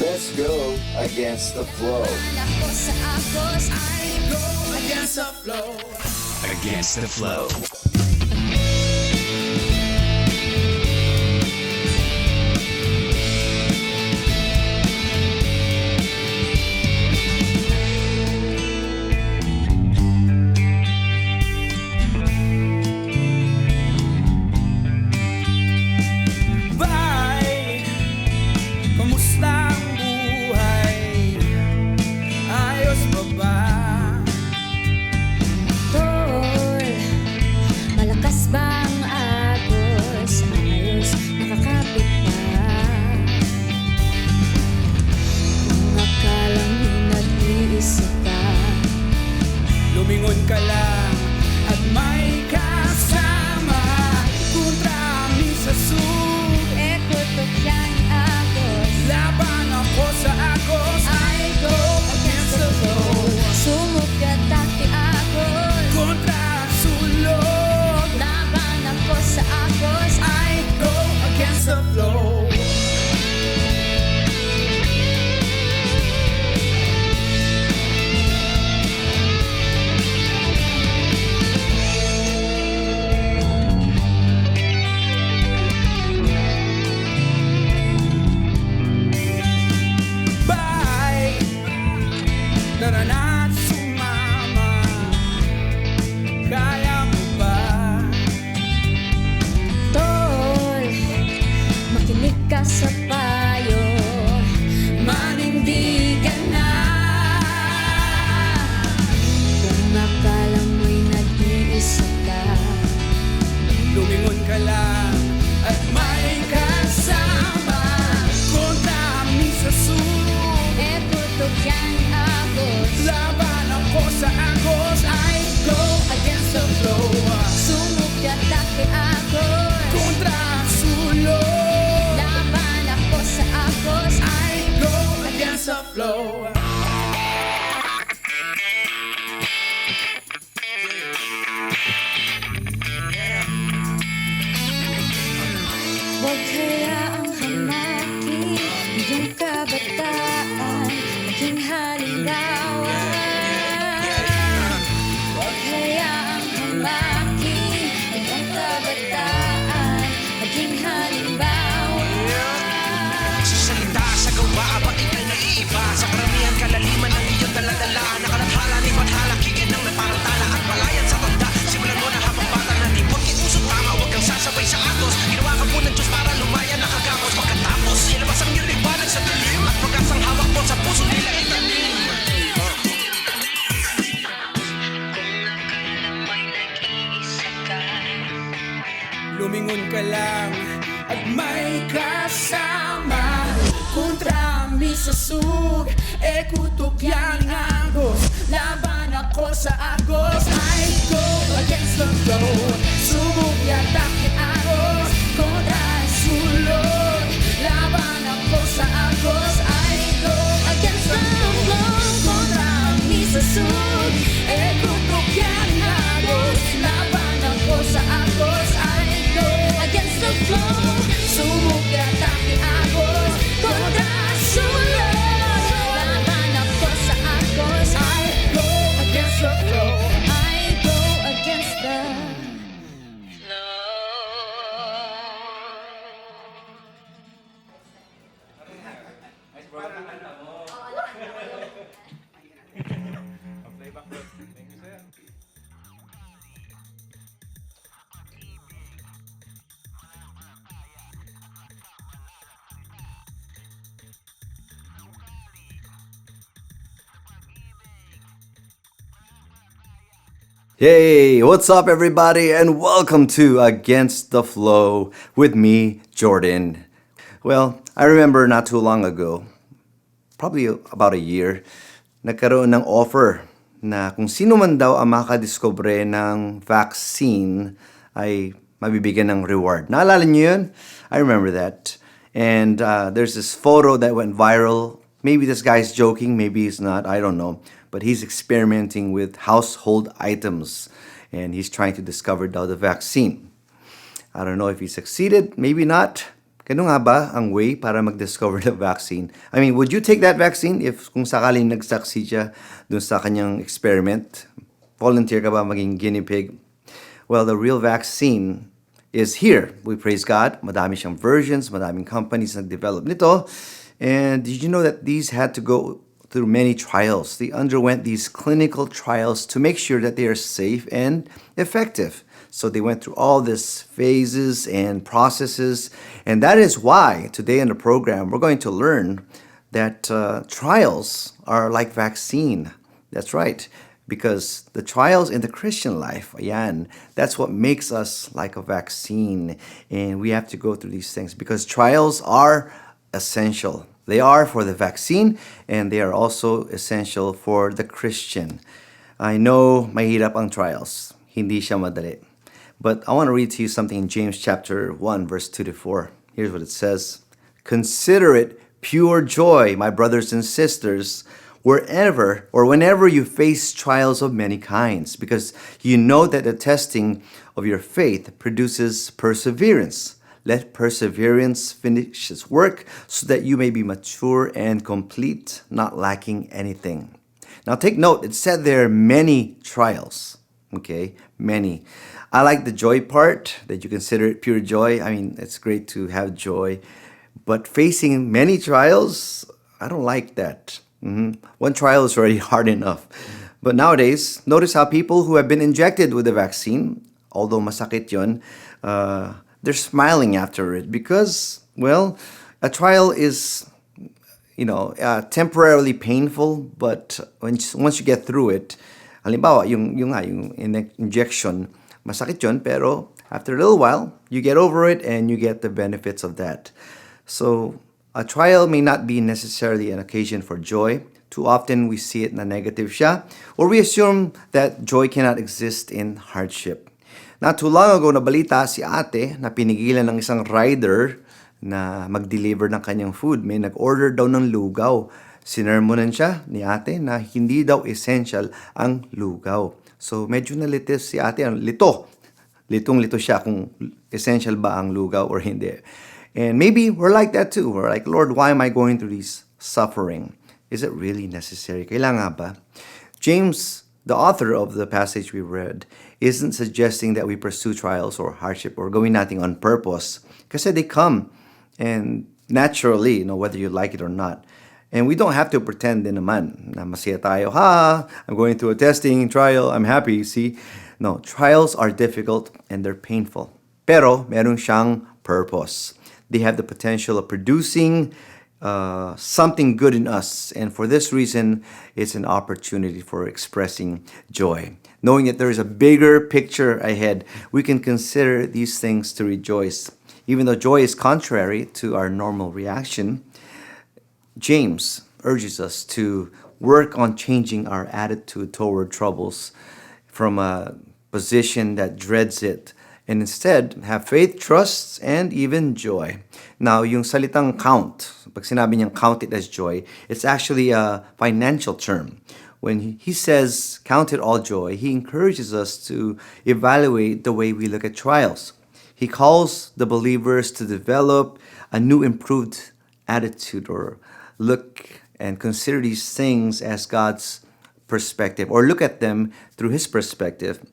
Let's go against the flow. Against the flow. Against the flow. Bye! Kamusta ang buhay? Ayos pa ba? Tol, malakas ba ang agos? Ayos, nakakapit pa. Kung akala mo'y nag-iisa ka, Lumingon ka lang at may kasama. Kontrami sa ekutok yan agos. laban ako sa agos. I go against the flow. Sumugatake agos. Kontra sulog. Laban ako sa agos. I go against the flow. Bye! Tara na't sumama. Kaya mo ba? Tol, makinig ka sa payo. Manindigan na. Kung akala mo'y nag-iisa ka, Lumingon ka lang at may kasama. Kontrami sa sulog. ekutok yan agos. Laban ako sa agos. I go against the flow. Sumugatake agos. Kontra sulog. Laban ako sa agos. I go against the flow. Huwag hayaang hamakin iyong kabataan, maging halimbawa. Huwag hayaang hamakin iyong kabataan, maging halimbawa. Sa salita, sa gawa, ba't ika'y naiiba? Sa karamihan kalaliman ng iyong daladala. Nakalathala ni Bathala, kikid ng naparantala at palayan sa tanda. Simulan mo na habang bata na di huwag iusot tama, huwag kang sasabay sa atos. Ginawa ka po ng Diyos para lumaya nakagapos. Pagkatapos, ilabas ang iyong liwanag sa dilim at pag-asang hawak mo sa puso nila itanim. Lumingon ka lang at may kasama. Kontrami sa sug, ekutok yan agos. Laban ako sa agos. I go against the flow. Subok yatake agos. Kontra sulog. Laban ako sa agos. I go against the flow. Kontrami sa sug, ekutok yan agos. Laban ako sa agos. I go Against the flow, sumugatake agos. Kontra sulog. laban ako sa agos. I go against the flow. I go against the Hey, what's up, everybody, and welcome to Against the Flow with me, Jordan. Well, I remember not too long ago, probably about a year, nagkaroon ng offer na kung sino man daw ang makadiscover ng vaccine ay mabibigyan ng reward. Naalala niyo yun? I remember that. And there's this photo that went viral. Maybe this guy's joking, maybe he's not, I don't know. But he's experimenting with household items and he's trying to discover the vaccine. I don't know if he succeeded, maybe not. Ganun nga ba ang way para mag-discover ng vaccine? I mean, would you take that vaccine if kung sakaling nag-succeed siya dun sa kanyang experiment? Volunteer ka ba maging guinea pig? Well, the real vaccine is here. We praise God. Madami siyang versions, madaming companies nag-develop nito. And did you know that these had to go through many trials? They underwent these clinical trials to make sure that they are safe and effective. So they went through all these phases and processes. And that is why today in the program, we're going to learn that trials are like vaccine. That's right. Because the trials in the Christian life, ayan, that's what makes us like a vaccine. And we have to go through these things because trials are essential. They are for the vaccine and they are also essential for the Christian. I know mahirap ang trials. Hindi siya madali. But I want to read to you something in James chapter 1, verse 2 to 4. Here's what it says. Consider it pure joy, my brothers and sisters, wherever or whenever you face trials of many kinds, because you know that the testing of your faith produces perseverance. Let perseverance finish its work so that you may be mature and complete, not lacking anything. Now take note, it said there are many trials. Okay, many. I like the joy part, that you consider it pure joy. I mean, it's great to have joy. But facing many trials, I don't like that. One trial is already hard enough. But nowadays, notice how people who have been injected with the vaccine, although masakit yun, they're smiling after it because, well, a trial is, temporarily painful, but once you get through it, halimbawa, yung injection, masakit yun, pero after a little while, you get over it and you get the benefits of that. So, a trial may not be necessarily an occasion for joy. Too often, we see it na negative siya, or we assume that joy cannot exist in hardship. Not too long ago, nabalita si ate na pinigilan ng isang rider na mag-deliver ng kanyang food. May nag-order daw ng lugaw. Sinermonan siya ni ate na hindi daw essential ang lugaw. So medyo nalitis si ate, litong-lito siya kung essential ba ang lugaw or hindi. And maybe we're like that too. We're like, Lord, why am I going through this suffering? Is it really necessary? Kailangan ba? James, the author of the passage we read, isn't suggesting that we pursue trials or hardship or gawin natin on purpose. Kasi they come and naturally, whether you like it or not. And we don't have to pretend din naman na masaya tayo. I'm going through a testing, trial, I'm happy, see? No, trials are difficult and they're painful. Pero meron siyang purpose. They have the potential of producing something good in us. And for this reason, it's an opportunity for expressing joy. Knowing that there is a bigger picture ahead, we can consider these things to rejoice. Even though joy is contrary to our normal reaction, James urges us to work on changing our attitude toward troubles from a position that dreads it and instead have faith, trust, and even joy. Now, yung salitang count, pag sinabi niyang count it as joy, it's actually a financial term. When he says count it all joy, he encourages us to evaluate the way we look at trials. He calls the believers to develop a new improved attitude or look and consider these things as God's perspective or look at them through his perspective.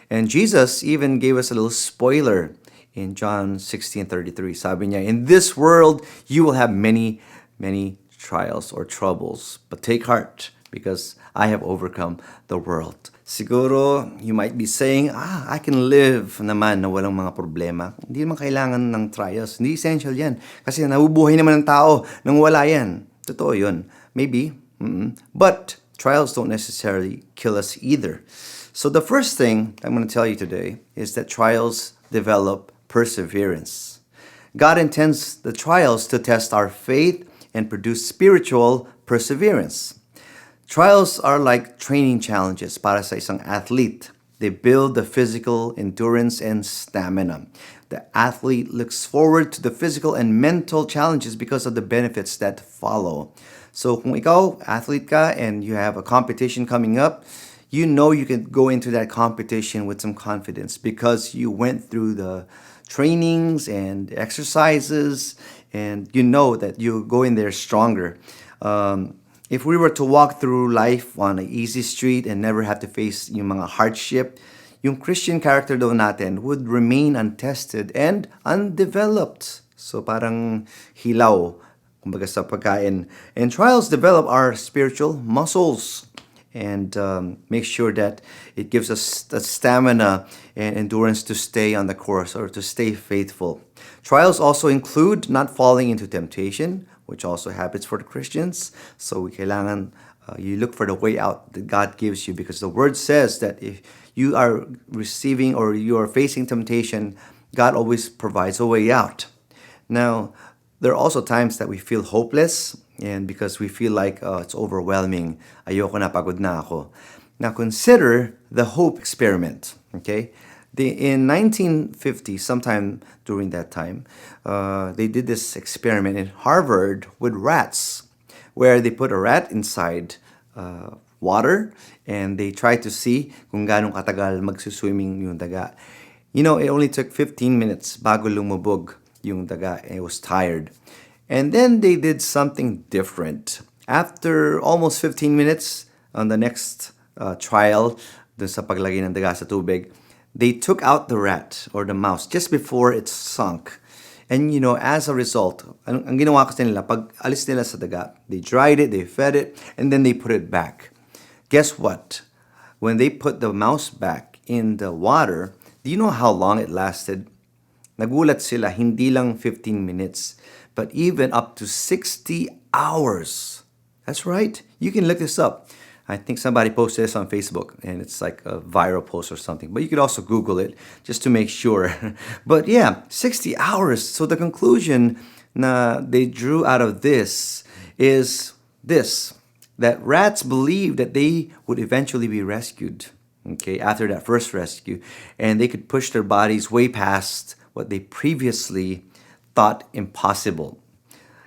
And Jesus even gave us a little spoiler in John 16:33. Sabi niya, in this world, you will have many, many trials or troubles. But take heart because I have overcome the world. Siguro, you might be saying, I can live naman na walang mga problema. Hindi naman kailangan ng trials. Hindi essential yan. Kasi nabubuhay naman ng tao nang wala yan. Totoo yun. Maybe. But trials don't necessarily kill us either. So the first thing I'm going to tell you today is that trials develop perseverance. God intends the trials to test our faith and produce spiritual perseverance. Trials are like training challenges para sa isang athlete. They build the physical endurance and stamina. The athlete looks forward to the physical and mental challenges because of the benefits that follow. So kung ikaw, athlete ka, and you have a competition coming up, you know you can go into that competition with some confidence because you went through the trainings and exercises, and you know that you go in there stronger. If we were to walk through life on an easy street and never have to face yung mga hardship, yung Christian character daw natin would remain untested and undeveloped. So parang hilaw, kumbaga sa pagkain. And trials develop our spiritual muscles and make sure that it gives us the stamina and endurance to stay on the course or to stay faithful. Trials also include not falling into temptation, which also happens for the Christians. So we kailangan you look for the way out that God gives you, because the word says that if you are receiving or you are facing temptation, God always provides a way out. Now, there are also times that we feel hopeless, and because we feel like it's overwhelming, ayoko na, pagod na ako. Now, consider the hope experiment, okay? In 1950, sometime during that time, they did this experiment in Harvard with rats, where they put a rat inside water and they tried to see kung ganong katagal magsuswimming yung daga. You know, it only took 15 minutes bago lumubog yung daga, and it was tired. And then they did something different. After almost 15 minutes on the next trial, dun sa paglagay ng daga sa tubig, they took out the rat or the mouse just before it sunk. And you know, as a result, ang ginawa kasi nila, pag alis nila sa daga, they dried it, they fed it, and then they put it back. Guess what? When they put the mouse back in the water, do you know how long it lasted? Nagulat sila, hindi lang 15 minutes, but even up to 60 hours. That's right. You can look this up. I think somebody posted this on Facebook, and it's like a viral post or something. But you could also Google it just to make sure. But yeah, 60 hours. So the conclusion na they drew out of this is this, that rats believed that they would eventually be rescued, okay, after that first rescue, and they could push their bodies way past what they previously thought impossible.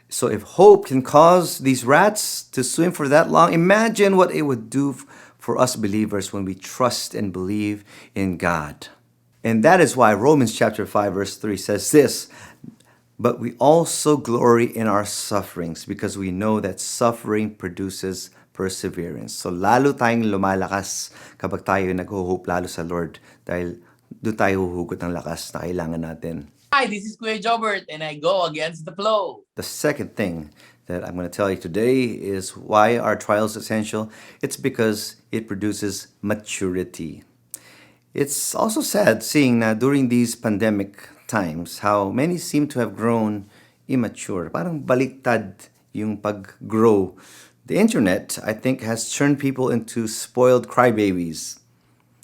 So if hope can cause these rats to swim for that long, imagine what it would do for us believers when we trust and believe in God. And that is why Romans chapter 5 verse 3 says this, but we also glory in our sufferings because we know that suffering produces perseverance. So lalo tayong lumalakas kapag tayo nag-hope lalo sa Lord, dahil doon tayo huhugot ng lakas na kailangan natin. Hi, this is Kuya Jobert, and I go against the flow. The second thing that I'm going to tell you today is why are trials essential? It's because it produces maturity. It's also sad seeing that during these pandemic times, how many seem to have grown immature. Parang baliktad yung pag-grow. The internet, I think, has turned people into spoiled crybabies.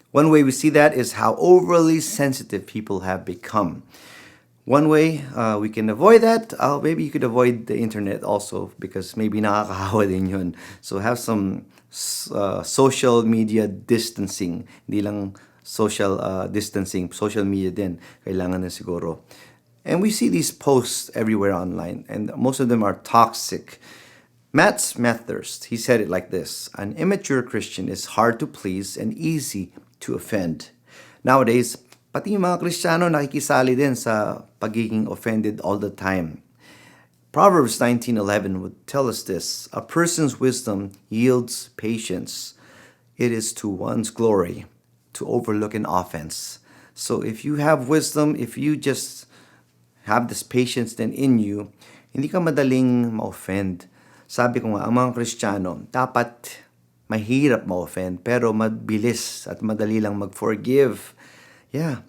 One way we see that is how overly sensitive people have become. One way we can avoid that, maybe you could avoid the internet also, because maybe nakakahawa din yun. So have some social media distancing. Hindi lang social distancing, social media din. Kailangan na siguro. And we see these posts everywhere online, and most of them are toxic. Matt Smethurst, he said it like this, an immature Christian is hard to please and easy to offend. Nowadays, pati yung mga Kristiyano nakikisali din sa pagiging offended all the time. Proverbs 19:11 would tell us this, a person's wisdom yields patience. It is to one's glory to overlook an offense. So if you have wisdom, if you just have this patience then in you, hindi ka madaling ma-offend. Sabi ko nga, ang mga Kristiyano, dapat mahirap ma-offend, pero mabilis at madali lang mag-forgive. Yeah,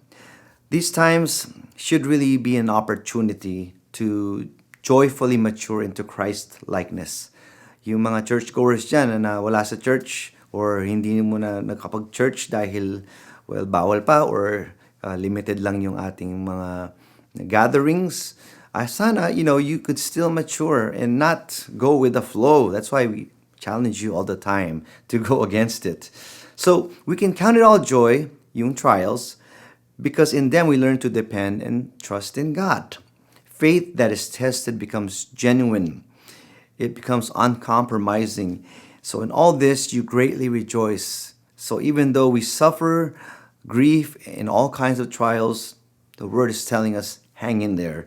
these times should really be an opportunity to joyfully mature into Christ-likeness. Yung mga churchgoers dyan na wala sa church or hindi mo na nakapag-church dahil, well, bawal pa or limited lang yung ating mga gatherings, sana, you could still mature and not go with the flow. That's why we challenge you all the time to go against it. So we can count it all joy, yung trials, because in them we learn to depend and trust in God. Faith that is tested becomes genuine. It becomes uncompromising. So in all this, you greatly rejoice. So even though we suffer grief in all kinds of trials, The Word is telling us, hang in there.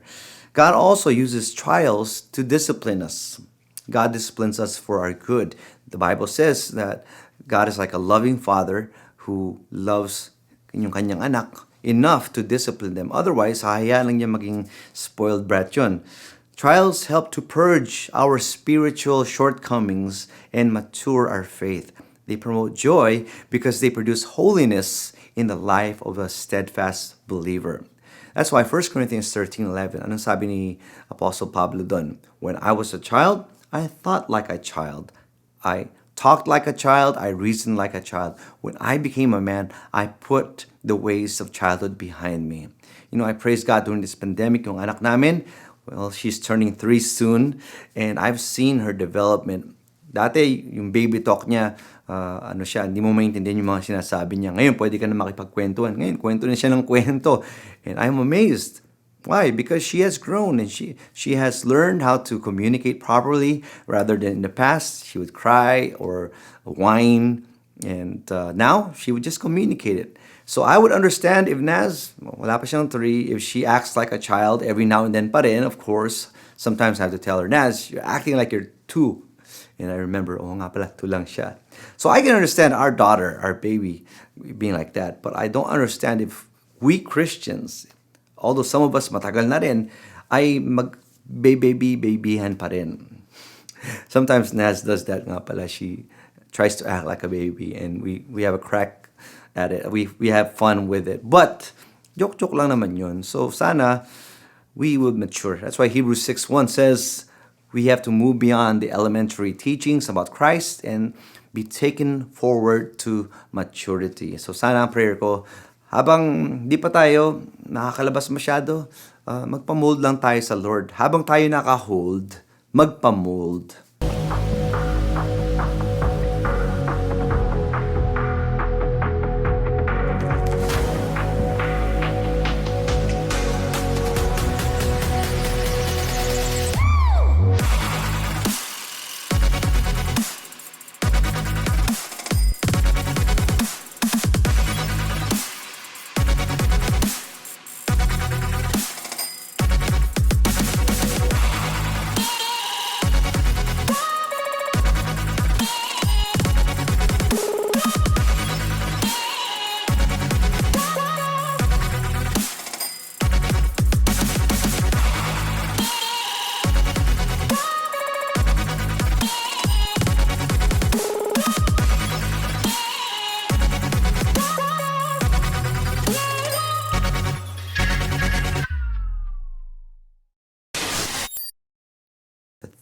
God also uses trials to discipline us. God disciplines us for our good. The Bible says that God is like a loving father who loves yung kanyang anak enough to discipline them. Otherwise, hahayaan lang niya maging spoiled brat yun. Trials help to purge our spiritual shortcomings and mature our faith. They promote joy because they produce holiness in the life of a steadfast believer. That's why 1 Corinthians 13:11, anong sabi ni Apostle Pablo doon? When I was a child, I thought like a child. I talked like a child. I reasoned like a child. When I became a man, I put the ways of childhood behind me. I praise God during this pandemic, yung anak namin, well, she's turning 3 soon, and I've seen her development. Dati, yung baby talk niya, hindi mo maintindihan yung mga sinasabi niya. Ngayon, pwede ka na makipagkwentuhan. Ngayon, kwento na siya ng kwento. And I'm amazed. Why? Because she has grown and she has learned how to communicate properly rather than in the past. She would cry or whine. And now, she would just communicate it. So I would understand if Naz, wala pa siyang 3, if she acts like a child every now and then pa rin, of course. Sometimes I have to tell her, Naz, you're acting like you're 2. And I remember, nga pala, 2 lang siya. So I can understand our daughter, our baby, being like that. But I don't understand if we Christians, although some of us matagal na rin, ay mag-babyhan pa rin. Sometimes Naz does that nga pala. She tries to act like a baby and we have a crack at it. We have fun with it. But, joke-joke lang naman yun. So sana, we would mature. That's why Hebrews 6:1 says, we have to move beyond the elementary teachings about Christ and be taken forward to maturity. So sana ang prayer ko, habang di pa tayo nakakalabas masyado, magpamold lang tayo sa Lord. Habang tayo naka-hold, magpamold.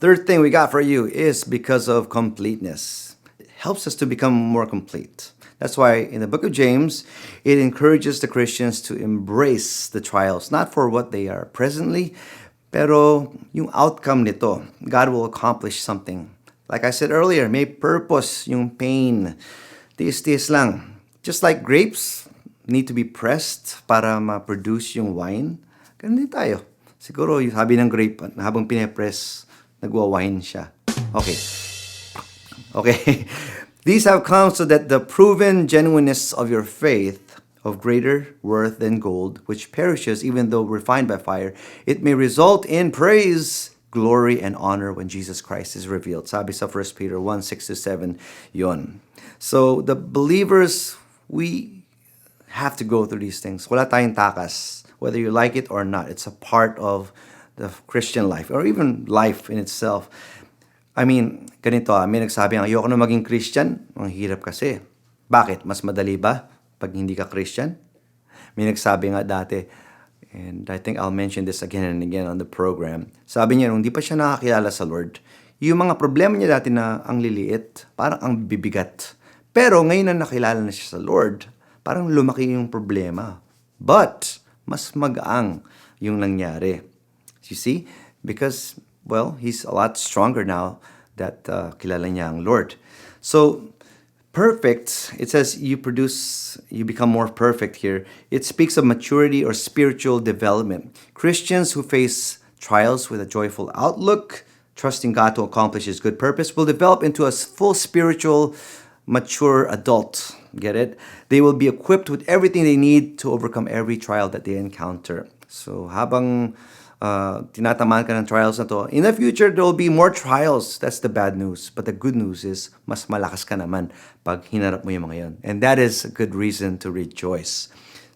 Third thing we got for you is because of completeness. It helps us to become more complete. That's why in the book of James, it encourages the Christians to embrace the trials, not for what they are presently, pero yung outcome nito, God will accomplish something. Like I said earlier, may purpose yung pain. Tiis-tiis lang. Just like grapes need to be pressed para ma-produce yung wine, ganun din tayo. Siguro yung sabi ng grape, habang pinapress, nagwa-wine siya. Okay. These have come so that the proven genuineness of your faith, of greater worth than gold, which perishes even though refined by fire, it may result in praise, glory, and honor when Jesus Christ is revealed. Sabi sa 1 Peter 1:6-7 yon. So the believers, we have to go through these things. Wala tayong takas, whether you like it or not. It's a part of the Christian life or even life in itself. I mean, ganito, may nagsabi, ayoko na maging Christian. Ang hirap kasi. Bakit? Mas madali ba pag hindi ka Christian? May nagsabi nga dati, and I think I'll mention this again and again on the program. Sabi niya, nung di pa siya nakakilala sa Lord, yung mga problema niya dati na ang liliit, parang ang bibigat. Pero ngayon na nakilala na siya sa Lord, parang lumaki yung problema. But, mas magaang yung nangyari. You see? Because, well, he's a lot stronger now that kilala niya ang Lord. So, perfect, it says you become more perfect here. It speaks of maturity or spiritual development. Christians who face trials with a joyful outlook, trusting God to accomplish His good purpose, will develop into a full spiritual, mature adult. Get it? They will be equipped with everything they need to overcome every trial that they encounter. So habang tinatamaan ka ng trials na to, in the future, there will be more trials. That's the bad news. But the good news is, mas malakas ka naman pag hinarap mo yung mga yun. And that is a good reason to rejoice.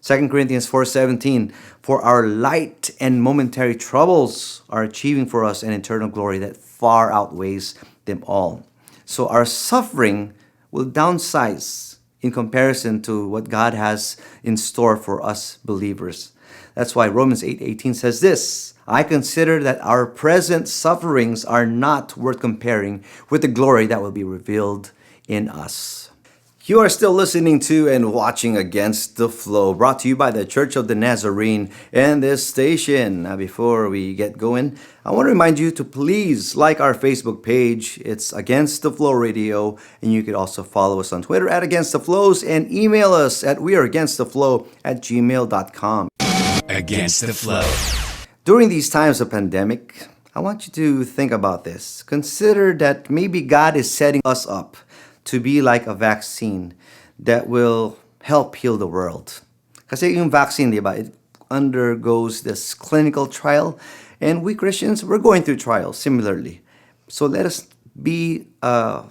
2 Corinthians 4:17, for our light and momentary troubles are achieving for us an eternal glory that far outweighs them all. So our suffering will downsize in comparison to what God has in store for us believers. That's why Romans 8:18 says this, I consider that our present sufferings are not worth comparing with the glory that will be revealed in us. You are still listening to and watching Against the Flow, brought to you by the Church of the Nazarene and this station. Now, before we get going, I want to remind you to please like our Facebook page. It's Against the Flow Radio, and you could also follow us on Twitter at Against the Flows and email us at weareagainsttheflow@gmail.com. Against the Flow. During these times of pandemic, I want you to think about this. Consider that maybe God is setting us up to be like a vaccine that will help heal the world. Kasi yung vaccine, di ba, it undergoes this clinical trial, and we Christians, we're going through trials similarly. So let us be a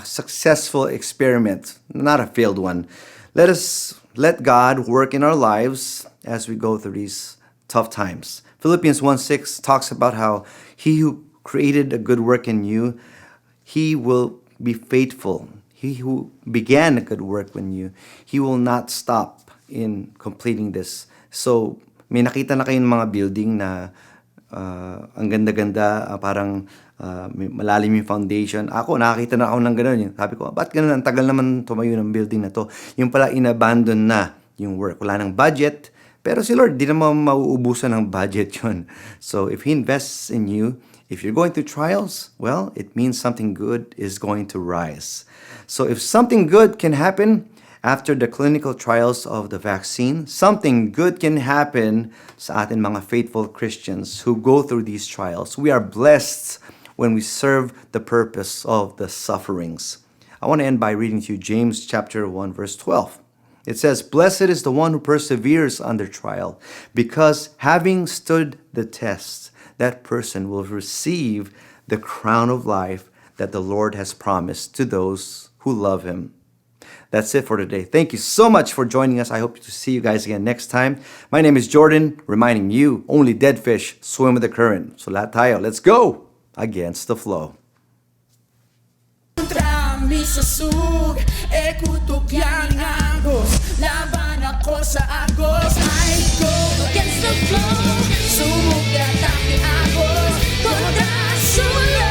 successful experiment, not a failed one. Let us let God work in our lives as we go through these tough times. Philippians 1:6 talks about how he who created a good work in you, he will be faithful. He who began a good work in you, he will not stop in completing this. So, may nakita na kayong mga building na ang ganda-ganda, parang may malalim yung foundation. Ako, nakakita na ako ng gano'n. Sabi ko, ba't gano'n? Ang tagal naman tumayo ng building na to. Yung pala, inabandon na yung work. Wala nang budget. Pero si Lord, di naman mauubusan ng budget yun. So, if He invests in you, if you're going through trials, well, it means something good is going to rise. So if something good can happen after the clinical trials of the vaccine, something good can happen sa atin mga faithful Christians who go through these trials. We are blessed when we serve the purpose of the sufferings. I want to end by reading to you James chapter 1, verse 12. It says, blessed is the one who perseveres under trial, because having stood the test, that person will receive the crown of life that the Lord has promised to those who love Him. That's it for today. Thank you so much for joining us. I hope to see you guys again next time. My name is Jordan, reminding you, only dead fish swim with the current. So lahat tayo, let's go against the flow. Kontra mi sa sug, kutok yang agos. Laban ako sa agos. I go Against the flow, sumug at aking agos. kontra sumula.